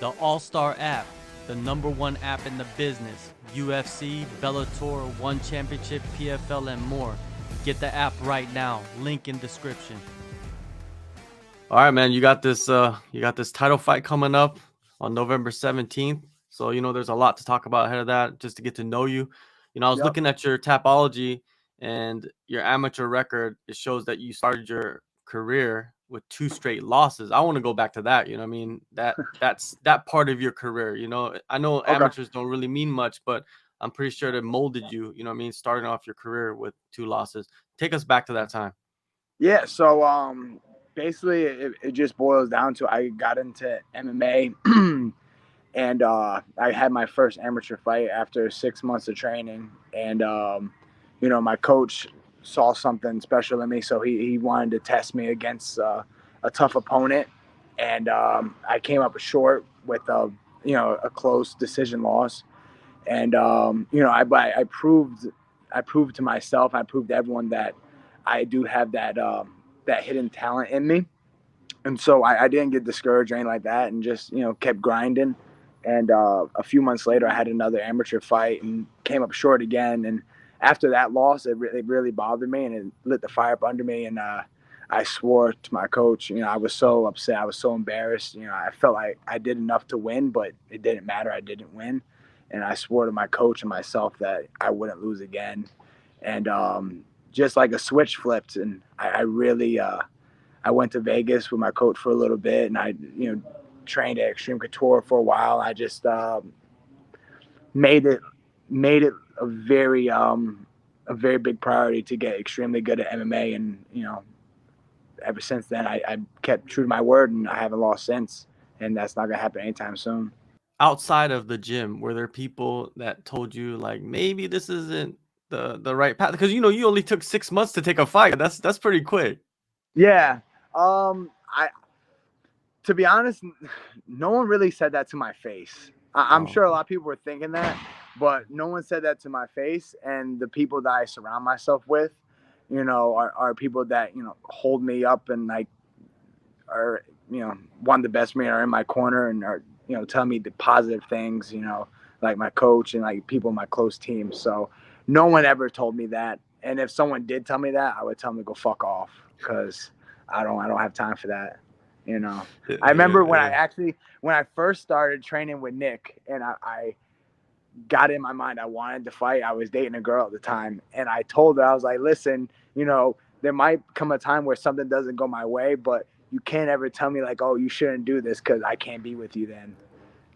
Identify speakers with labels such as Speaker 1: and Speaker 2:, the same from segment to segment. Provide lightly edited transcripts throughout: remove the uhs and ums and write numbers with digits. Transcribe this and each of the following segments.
Speaker 1: The AllStar app, the #1 app in the business. UFC, Bellator, One Championship, PFL, and more. Get the app right now. Link in description. All right, man. You got this title fight coming up on November 17th. So there's a lot to talk about ahead of that, just to get to know you. I was
Speaker 2: Yep.
Speaker 1: looking at your Tapology and your amateur record. It shows that you started your career with 2 straight losses. I want to go back to that. I mean, that's that part of your career. I know
Speaker 2: Okay.
Speaker 1: amateurs don't really mean much, but I'm pretty sure it molded you. What I mean, starting off your career with 2 losses. Take us back to that time.
Speaker 2: Yeah. So basically, it just boils down to I got into MMA, and I had my first amateur fight after 6 months of training, and my coach saw something special in me, so he wanted to test me against a tough opponent, and I came up short with a close decision loss. And I proved to myself, I proved to everyone that I do have that hidden talent in me. And so I didn't get discouraged or anything like that, and just kept grinding. And a few months later, I had another amateur fight and came up short again. And after that loss, it really bothered me, and it lit the fire up under me. And I swore to my coach. I was so upset. I was so embarrassed. I felt like I did enough to win, but it didn't matter. I didn't win. And I swore to my coach and myself that I wouldn't lose again. And just like a switch flipped, and I really I went to Vegas with my coach for a little bit, and I trained at Extreme Couture for a while. I just made it a very big priority to get extremely good at MMA, and ever since then I kept true to my word, and I haven't lost since, and that's not gonna happen anytime soon.
Speaker 1: Outside of the gym, were there people that told you like maybe this isn't the right path? Because you only took 6 months to take a fight. That's pretty quick.
Speaker 2: Yeah. I To be honest, no one really said that to my face. I'm
Speaker 1: Oh,
Speaker 2: sure a
Speaker 1: okay.
Speaker 2: lot of people were thinking that, but no one said that to my face. And the people that I surround myself with, are people that hold me up, and like are want the best for me, are in my corner, and are telling me the positive things. Like my coach and like people in my close team. So no one ever told me that. And if someone did tell me that, I would tell them to go fuck off, because I don't have time for that. You know,
Speaker 1: Yeah,
Speaker 2: I
Speaker 1: yeah,
Speaker 2: remember
Speaker 1: yeah.
Speaker 2: when I first started training with Nick, and I got in my mind I wanted to fight. I was dating a girl at the time, and I told her, I was like, listen, there might come a time where something doesn't go my way, but you can't ever tell me like, oh, you shouldn't do this, because I can't be with you then.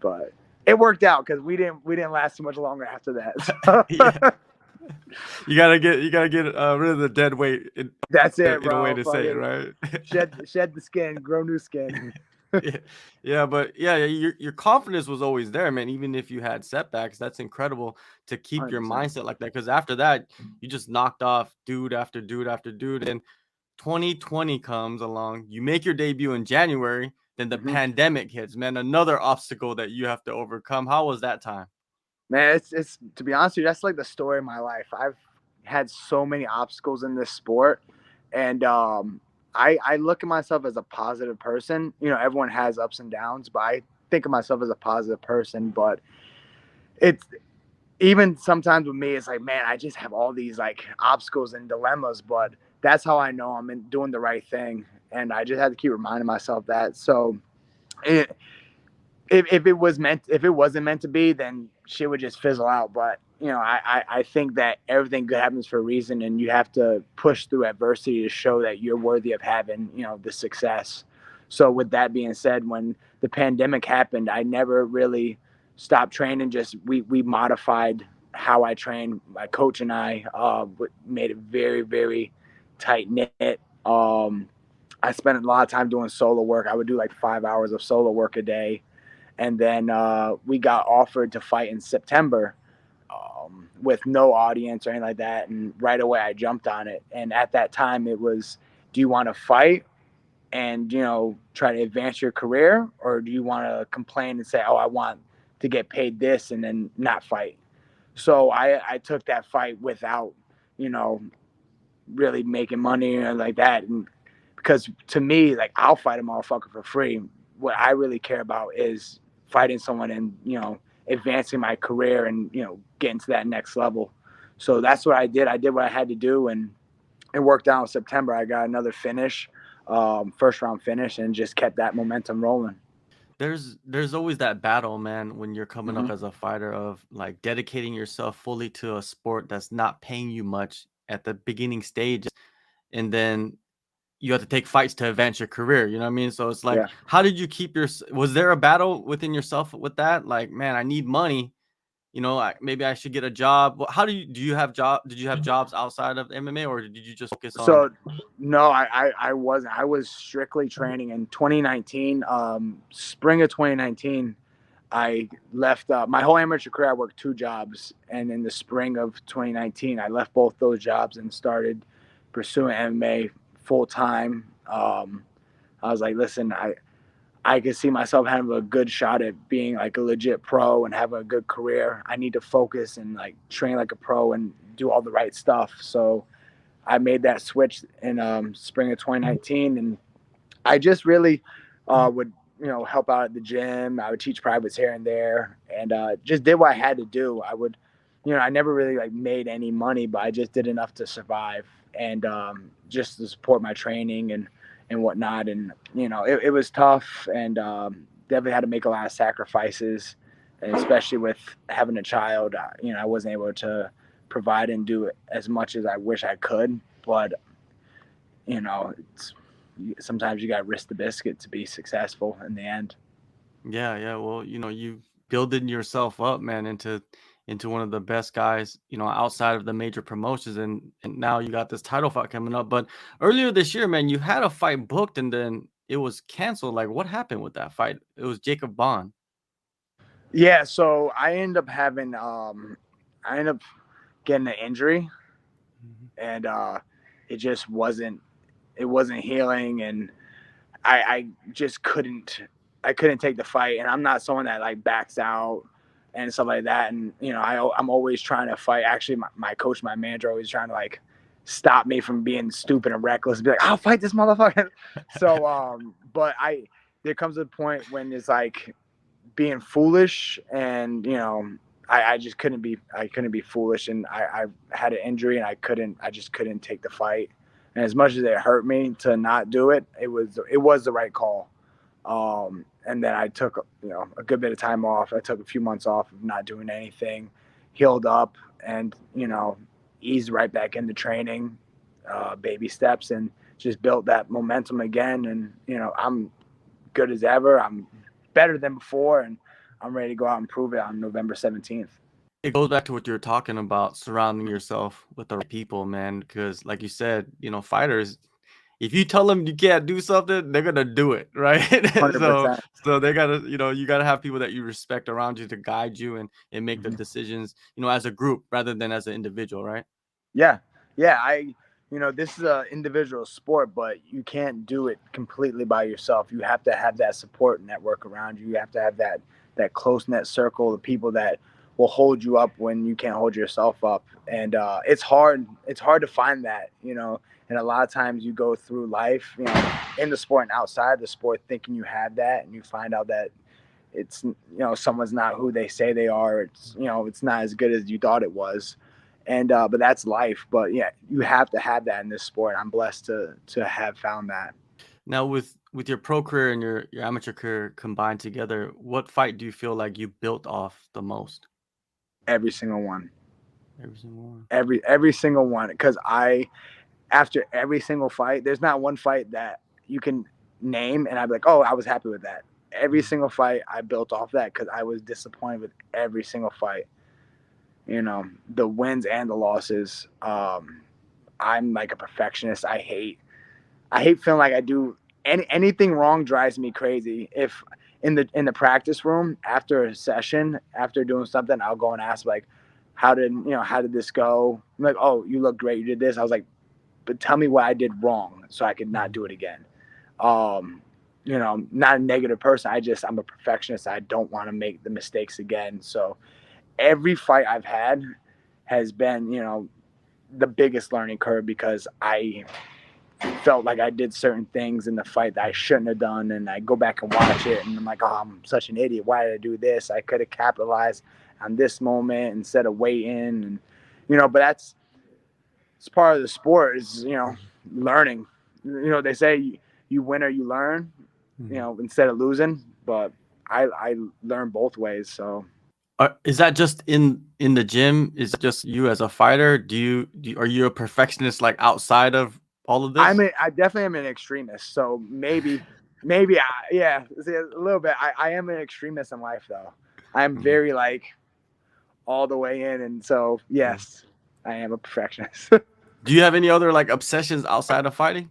Speaker 2: But it worked out, because we didn't last too much longer after that.
Speaker 1: Yeah.
Speaker 2: So
Speaker 1: You gotta get rid of the dead weight
Speaker 2: that's it,
Speaker 1: in a way
Speaker 2: bro.
Speaker 1: to say it,
Speaker 2: Fucking
Speaker 1: right?
Speaker 2: shed the skin, grow new skin.
Speaker 1: Yeah, yeah, but yeah, your confidence was always there, man. Even if you had setbacks, that's incredible to keep your
Speaker 2: 100%.
Speaker 1: mindset like that. Because after that, you just knocked off dude after dude after dude, and 2020 comes along. You make your debut in January, then the
Speaker 2: Hmm.
Speaker 1: pandemic hits, man. Another obstacle that you have to overcome. How was that time?
Speaker 2: Man, it's to be honest with you, that's like the story of my life. I've had so many obstacles in this sport, and I look at myself as a positive person. Everyone has ups and downs, but I think of myself as a positive person. But it's even sometimes with me, it's like, man, I just have all these like obstacles and dilemmas, but that's how I know doing the right thing, and I just had to keep reminding myself that. So it, if it wasn't meant to be, then shit would just fizzle out. But I think that everything good happens for a reason, and you have to push through adversity to show that you're worthy of having the success. So with that being said, when the pandemic happened, I never really stopped training. Just we modified how I trained. My coach and I made it very, very tight knit. I spent a lot of time doing solo work. I would do like 5 hours of solo work a day, and then we got offered to fight in September, with no audience or anything like that. And right away, I jumped on it. And at that time, it was, do you want to fight and try to advance your career, or do you want to complain and say, oh, I want to get paid this, and then not fight? So I took that fight without you know really making money or like that. And because to me, like, I'll fight a motherfucker for free. What I really care about is fighting someone and, advancing my career and, getting to that next level. So that's what I did. I did what I had to do, and it worked out in September. I got another finish, first round finish, and just kept that momentum rolling.
Speaker 1: There's always that battle, man, when you're coming up
Speaker 2: Mm-hmm.
Speaker 1: as a fighter of like dedicating yourself fully to a sport that's not paying you much at the beginning stage, and then you have to take fights to advance your career. You know what I mean? So it's like,
Speaker 2: Yeah.
Speaker 1: how did you keep your? Was there a battle within yourself with that? Like, man, I need money. Maybe I should get a job. How do you have job? Did you have jobs outside of MMA, or did you just focus on?
Speaker 2: So no, I wasn't. I was strictly training in 2019. Spring of 2019, I left my whole amateur career. I worked two jobs, and in the spring of 2019, I left both those jobs and started pursuing MMA full time. I was like, listen, I could see myself having a good shot at being like a legit pro and having a good career. I need to focus and like train like a pro and do all the right stuff. So I made that switch in spring of 2019, and I just really would help out at the gym. I would teach privates here and there, and just did what I had to do. I would, I never really like made any money, but I just did enough to survive and just to support my training and whatnot. And it was tough, and definitely had to make a lot of sacrifices, and especially with having a child. I wasn't able to provide and do as much as I wish I could, but it's sometimes you got to risk the biscuit to be successful in the end.
Speaker 1: Yeah, yeah. Well, you building yourself up, man, into one of the best guys, outside of the major promotions, and now you got this title fight coming up. But earlier this year, man, you had a fight booked and then it was canceled. Like, what happened with that fight? It was Jacob Bond.
Speaker 2: Yeah, so I ended up getting an injury,
Speaker 1: Mhm.
Speaker 2: and it just wasn't healing, and I just couldn't take the fight. And I'm not someone that like backs out and stuff like that. And I'm always trying to fight. Actually, my coach, my manager, always trying to like stop me from being stupid and reckless. Be like, I'll fight this motherfucker. So, but there comes a point when it's like being foolish, and I just couldn't be foolish, and I had an injury, and I just couldn't take the fight. And as much as it hurt me to not do it, it was the right call. And then I took a good bit of time off. I took a few months off of not doing anything, healed up, and eased right back into training, baby steps, and just built that momentum again. And I'm good as ever. I'm better than before, and I'm ready to go out and prove it on November 17th.
Speaker 1: It goes back to what you're talking about, surrounding yourself with the right people, man. Because, like you said, fighters, if you tell them you can't do something, they're gonna do it, right? so,
Speaker 2: 100%.
Speaker 1: so they gotta, you gotta have people that you respect around you to guide you and make the
Speaker 2: Mhm.
Speaker 1: decisions, as a group rather than as an individual, right?
Speaker 2: Yeah, yeah. This is an individual sport, but you can't do it completely by yourself. You have to have that support network around you. You have to have that close knit circle of people that will hold you up when you can't hold yourself up. And it's hard. It's hard to find that. And a lot of times you go through life, in the sport and outside the sport, thinking you have that, and you find out that it's someone's not who they say they are. It's not as good as you thought it was. And but that's life. But yeah, you have to have that in this sport. I'm blessed to have found that.
Speaker 1: Now, with your pro career and your amateur career combined together, what fight do you feel like you built off the most?
Speaker 2: Every single one.
Speaker 1: Every single one.
Speaker 2: Every single one. Because after every single fight, there's not one fight that you can name and I'd be like, oh, I was happy with that. Every
Speaker 1: Mhm.
Speaker 2: single fight I built off that, because I was disappointed with every single fight. The wins and the losses. I'm like a perfectionist. I hate feeling like I do anything wrong. Drives me crazy. If in the practice room after a session, after doing something, I'll go and ask like, how did this go? I'm like, oh, you look great. You did this. I was like, but tell me what I did wrong so I could not
Speaker 1: Mhm.
Speaker 2: do it again. Um, not a negative person. I'm a perfectionist. I don't want to make the mistakes again. So every fight I've had has been, the biggest learning curve, because I felt like I did certain things in the fight that I shouldn't have done, and I go back and watch it, and I'm like, oh, I'm such an idiot. Why did I do this? I could have capitalized on this moment instead of waiting, and but it's part of the sport is learning. They say you win or you learn, instead of losing, but I learn both ways. So
Speaker 1: Is that just in the gym? Is it just you as a fighter? Are you a perfectionist like outside of all of this?
Speaker 2: I definitely am an extremist. So maybe yeah, see, a little bit. I am an extremist in life though. I'm
Speaker 1: Mhm.
Speaker 2: very like all the way in, and so
Speaker 1: Mhm.
Speaker 2: yes, I am a perfectionist.
Speaker 1: Do you have any other like obsessions outside of fighting?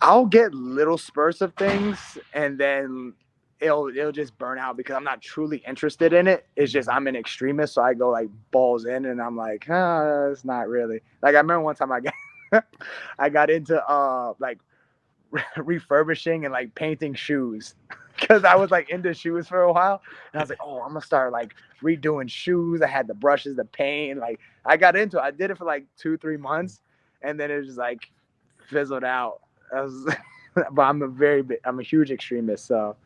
Speaker 2: I'll get little spurts of things, and then it'll just burn out because I'm not truly interested in it. It's just I'm an extremist, so I go like balls in, and I'm like, it's not really. Like I remember one time I got into like refurbishing and like painting shoes because I was like into shoes for a while, and I was like, oh, I'm gonna start like redoing shoes. I had the brushes, the paint, like I got into it. I did it for like 2-3 months, and then it just like fizzled out. I was, but I'm a huge extremist, so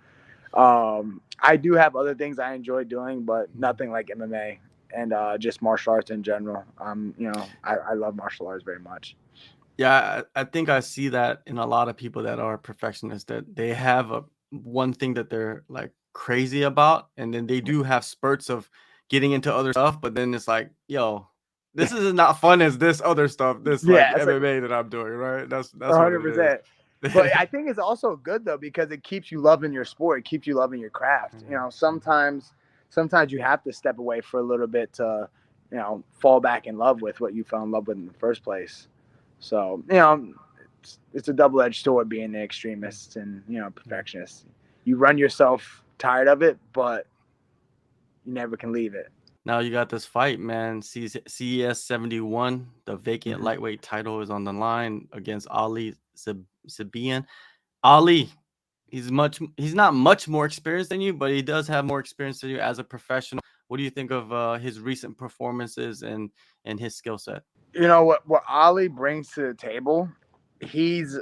Speaker 2: I do have other things I enjoy doing, but nothing like MMA and just martial arts in general. I love martial arts very much.
Speaker 1: Yeah, I think I see that in a lot of people that are perfectionists that they have a one thing that they're like crazy about, and then they do have spurts of getting into other stuff, but then it's like, yo, this is not fun as this other stuff, this like
Speaker 2: Yeah, it's like
Speaker 1: MMA that I'm doing, right? That's what it is.
Speaker 2: 100%. But I think it's also good though because it keeps you loving your sport. It keeps you loving your craft. Sometimes you have to step away for a little bit to, fall back in love with what you fell in love with in the first place. So it's a double-edged sword being an extremist and perfectionist. You run yourself tired of it, but you never can leave it.
Speaker 1: Now you got this fight, man. CES 71, the vacant
Speaker 2: Hmm.
Speaker 1: lightweight title is on the line against Ali Zebian. Ali, he's not much more experienced than you, but he does have more experience than you as a professional. What do you think of his recent performances and his skill set?
Speaker 2: What Ali brings to the table. He's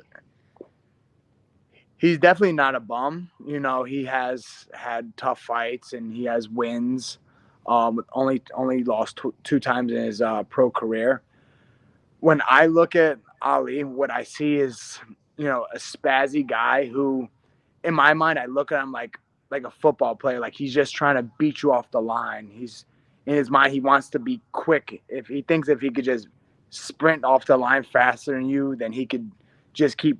Speaker 2: he's definitely not a bum. He has had tough fights and he has wins. Only lost two times in his pro career. When I look at Ali, what I see is a spazzy guy who, in my mind, I look at him like a football player. Like he's just trying to beat you off the line. He's in his mind he wants to be quick. If he thinks if he could just sprint off the line faster than you, then he could just keep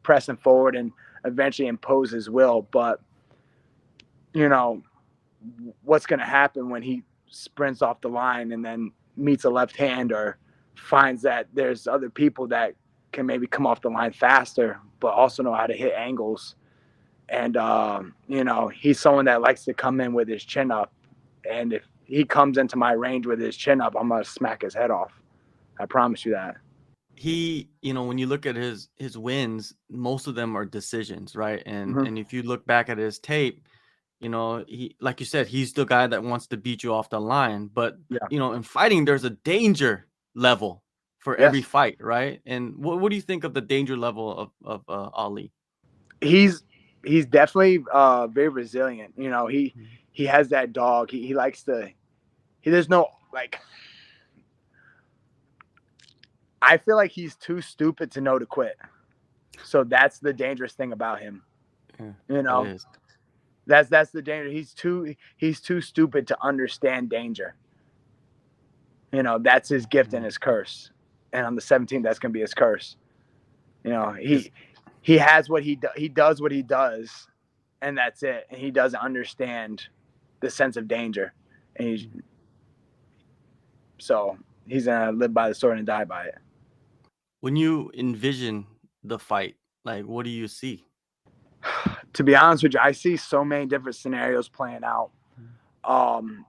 Speaker 2: pressing forward and eventually impose his will. But you know what's going to happen when he sprints off the line and then meets a left hand or finds that there's other people that can maybe come off the line faster, but also know how to hit angles. And he's someone that likes to come in with his chin up. And if he comes into my range with his chin up, I'm gonna smack his head off. I promise you that.
Speaker 1: When you look at his wins, most of them are decisions, right? And
Speaker 2: Mm-hmm.
Speaker 1: and if you look back at his tape, he like you said, he's the guy that wants to beat you off the line. But
Speaker 2: Yeah.
Speaker 1: in fighting, there's a danger level for every
Speaker 2: Yes.
Speaker 1: fight, right? And what do you think of the danger level of Ali?
Speaker 2: He's he's definitely very resilient. He
Speaker 1: Mhm.
Speaker 2: he has that dog. He likes to. There's no like. I feel like he's too stupid to know to quit. So that's the dangerous thing about him.
Speaker 1: Yeah,
Speaker 2: You
Speaker 1: that
Speaker 2: know,
Speaker 1: is.
Speaker 2: that's the danger. He's too stupid to understand danger. That's his gift and
Speaker 1: Mhm.
Speaker 2: his curse. And on the 17th, that's gonna be his curse.
Speaker 1: Is
Speaker 2: He has what he does what he does, and that's it. And he doesn't understand the sense of danger, and so he's gonna live by the sword and die by it.
Speaker 1: when you envision the fight, like what do you see?
Speaker 2: To be honest with you, I see so many different scenarios playing out. Um,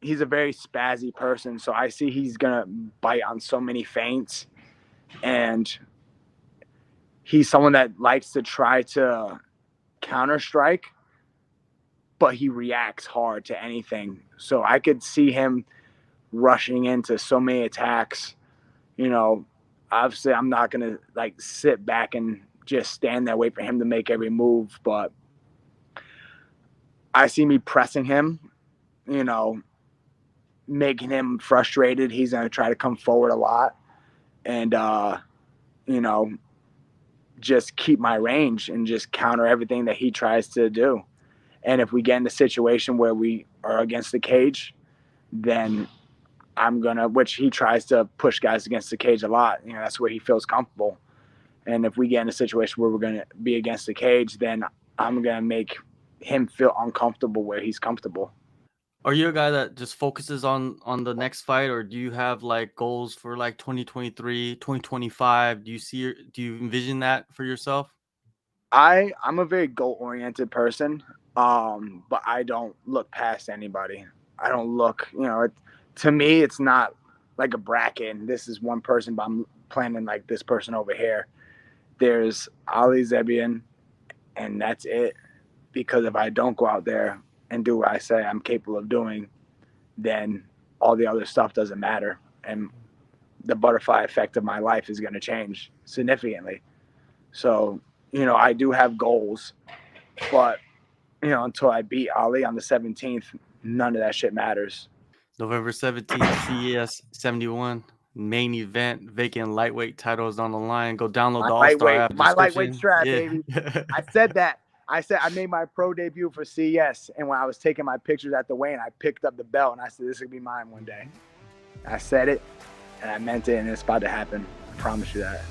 Speaker 2: he's a very spazzy person, so I see he's gonna bite on so many feints, and he's someone that likes to try to counter strike, but he reacts hard to anything. So I could see him rushing into so many attacks, you know, obviously I'm not gonna like sit back and just stand there wait for him to make every move, but I see me pressing him, you know, making him frustrated. He's gonna try to come forward a lot, and you know, just keep my range and just counter everything that he tries to do. And if we get in a situation where we are against the cage, then I'm gonna, which he tries to push guys against the cage a lot. You know, that's where he feels comfortable. And if we get in a situation where we're gonna be against the cage, then I'm gonna make him feel uncomfortable where he's comfortable.
Speaker 1: Are you a guy that just focuses on the next fight, or do you have like goals for like 2023, 2025? Do you envision that for yourself?
Speaker 2: I'm a very goal oriented person, but I don't look past anybody. I don't look, you know, to me, it's not like a bracket. And this is one person, but I'm planning like this person over here. There's Ali Zebian, and that's it. Because if I don't go out there and do what I say I'm capable of doing, then all the other stuff doesn't matter. And the butterfly effect of my life is going to change significantly. So, you know, I do have goals, but, you know, until I beat Ali on the 17th, none of that shit matters.
Speaker 1: November 17th, CES 71, main event, vacant lightweight title is on the line. Go download the AllStar app
Speaker 2: My lightweight
Speaker 1: description.
Speaker 2: strap,
Speaker 1: Yeah.
Speaker 2: baby. I said that. I said I made my pro debut for CES, and when I was taking my pictures at the weigh-in, I picked up the belt and I said, "This will be mine one day." I said it, and I meant it, and it's about to happen. I promise you that.